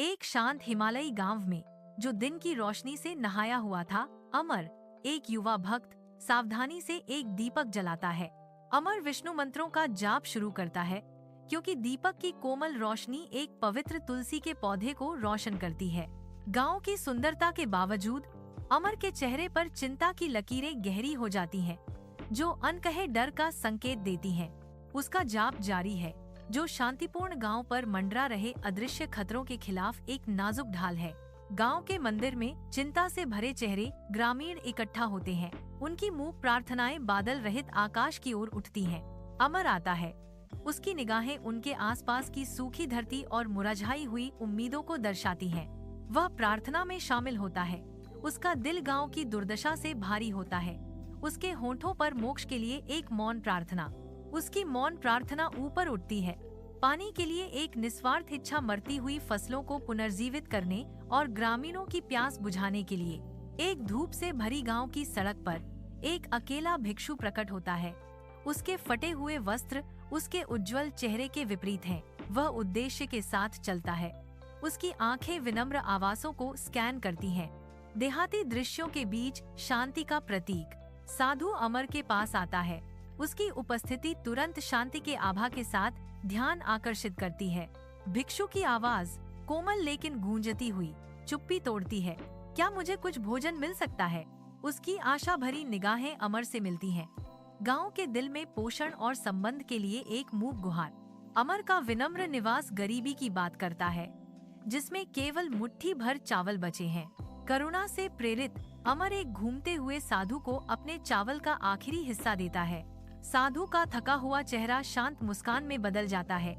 एक शांत हिमालयी गांव में, जो दिन की रोशनी से नहाया हुआ था, अमर, एक युवा भक्त, सावधानी से एक दीपक जलाता है। अमर विष्णु मंत्रों का जाप शुरू करता है, क्योंकि दीपक की कोमल रोशनी एक पवित्र तुलसी के पौधे को रोशन करती है। गांव की सुंदरता के बावजूद अमर के चेहरे पर चिंता की लकीरें गहरी हो जाती हैं, जो अनकहे डर का संकेत देती हैं। उसका जाप जारी है, जो शांतिपूर्ण गांव पर मंडरा रहे अदृश्य खतरों के खिलाफ एक नाजुक ढाल है। गांव के मंदिर में चिंता से भरे चेहरे ग्रामीण इकट्ठा होते हैं। उनकी मूक प्रार्थनाएं बादल रहित आकाश की ओर उठती हैं। अमर आता है। उसकी निगाहें उनके आसपास की सूखी धरती और मुरझाई हुई उम्मीदों को दर्शाती हैं। वह प्रार्थना में शामिल होता है। उसका दिल गांव की दुर्दशा से भारी होता है। उसके होठों पर मोक्ष के लिए एक मौन प्रार्थना। उसकी मौन प्रार्थना ऊपर उठती है, पानी के लिए एक निस्वार्थ इच्छा, मरती हुई फसलों को पुनर्जीवित करने और ग्रामीणों की प्यास बुझाने के लिए। एक धूप से भरी गांव की सड़क पर एक अकेला भिक्षु प्रकट होता है। उसके फटे हुए वस्त्र उसके उज्जवल चेहरे के विपरीत हैं। वह उद्देश्य के साथ चलता है। उसकी आंखें विनम्र आवासों को स्कैन करती हैं। देहाती दृश्यों के बीच शांति का प्रतीक साधु अमर के पास आता है। उसकी उपस्थिति तुरंत शांति के आभा के साथ ध्यान आकर्षित करती है। भिक्षु की आवाज कोमल लेकिन गूंजती हुई चुप्पी तोड़ती है। क्या मुझे कुछ भोजन मिल सकता है? उसकी आशा भरी निगाहें अमर से मिलती हैं। गांव के दिल में पोषण और संबंध के लिए एक मूक गुहार। अमर का विनम्र निवास गरीबी की बात करता है, जिसमें केवल मुट्ठी भर चावल बचे हैं। करुणा से प्रेरित अमर एक घूमते हुए साधु को अपने चावल का आखिरी हिस्सा देता है। साधु का थका हुआ चेहरा शांत मुस्कान में बदल जाता है।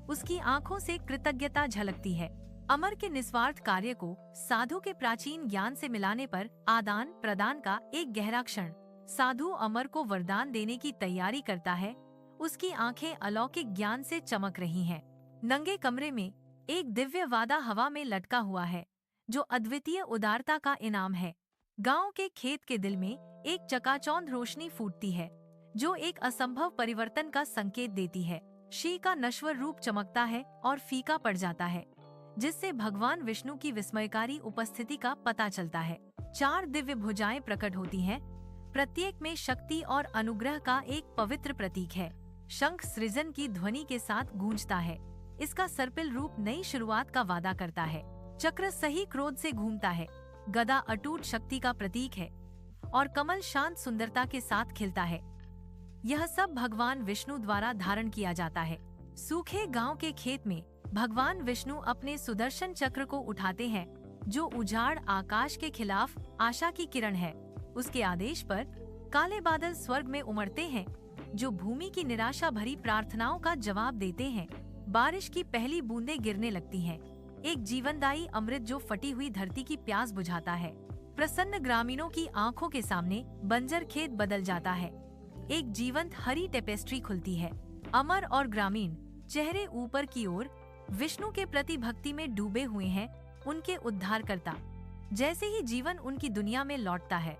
उसकी आंखों से कृतज्ञता झलकती है। अमर के निस्वार्थ कार्य को साधु के प्राचीन ज्ञान से मिलाने पर आदान प्रदान का एक गहरा क्षण। साधु अमर को वरदान देने की तैयारी करता है। उसकी आंखें अलौकिक ज्ञान से चमक रही हैं। नंगे कमरे में एक दिव्य वादा हवा में लटका हुआ है, जो अद्वितीय उदारता का इनाम है। गांव के खेत के दिल में एक चकाचौंध रोशनी फूटती है, जो एक असंभव परिवर्तन का संकेत देती है। शी का नश्वर रूप चमकता है और फीका पड़ जाता है, जिससे भगवान विष्णु की विस्मयकारी उपस्थिति का पता चलता है। 4 दिव्य भुजाएं प्रकट होती हैं, प्रत्येक में शक्ति और अनुग्रह का एक पवित्र प्रतीक है। शंख सृजन की ध्वनि के साथ गूंजता है। इसका सर्पिल रूप नई शुरुआत का वादा करता है। चक्र सही क्रोध से घूमता है। गदा अटूट शक्ति का प्रतीक है और कमल शांत सुंदरता के साथ खिलता है। यह सब भगवान विष्णु द्वारा धारण किया जाता है। सूखे गांव के खेत में भगवान विष्णु अपने सुदर्शन चक्र को उठाते हैं, जो उजाड़ आकाश के खिलाफ आशा की किरण है। उसके आदेश पर काले बादल स्वर्ग में उमड़ते हैं, जो भूमि की निराशा भरी प्रार्थनाओं का जवाब देते हैं। बारिश की पहली बूंदें गिरने लगती हैं, एक जीवनदायी अमृत जो फटी हुई धरती की प्यास बुझाता है। प्रसन्न ग्रामीणों की आंखों के सामने बंजर खेत बदल जाता है। एक जीवंत हरी टेपेस्ट्री खुलती है। अमर और ग्रामीण चेहरे ऊपर की ओर विष्णु के प्रति भक्ति में डूबे हुए हैं, उनके उद्धारकर्ता। जैसे ही जीवन उनकी दुनिया में लौटता है,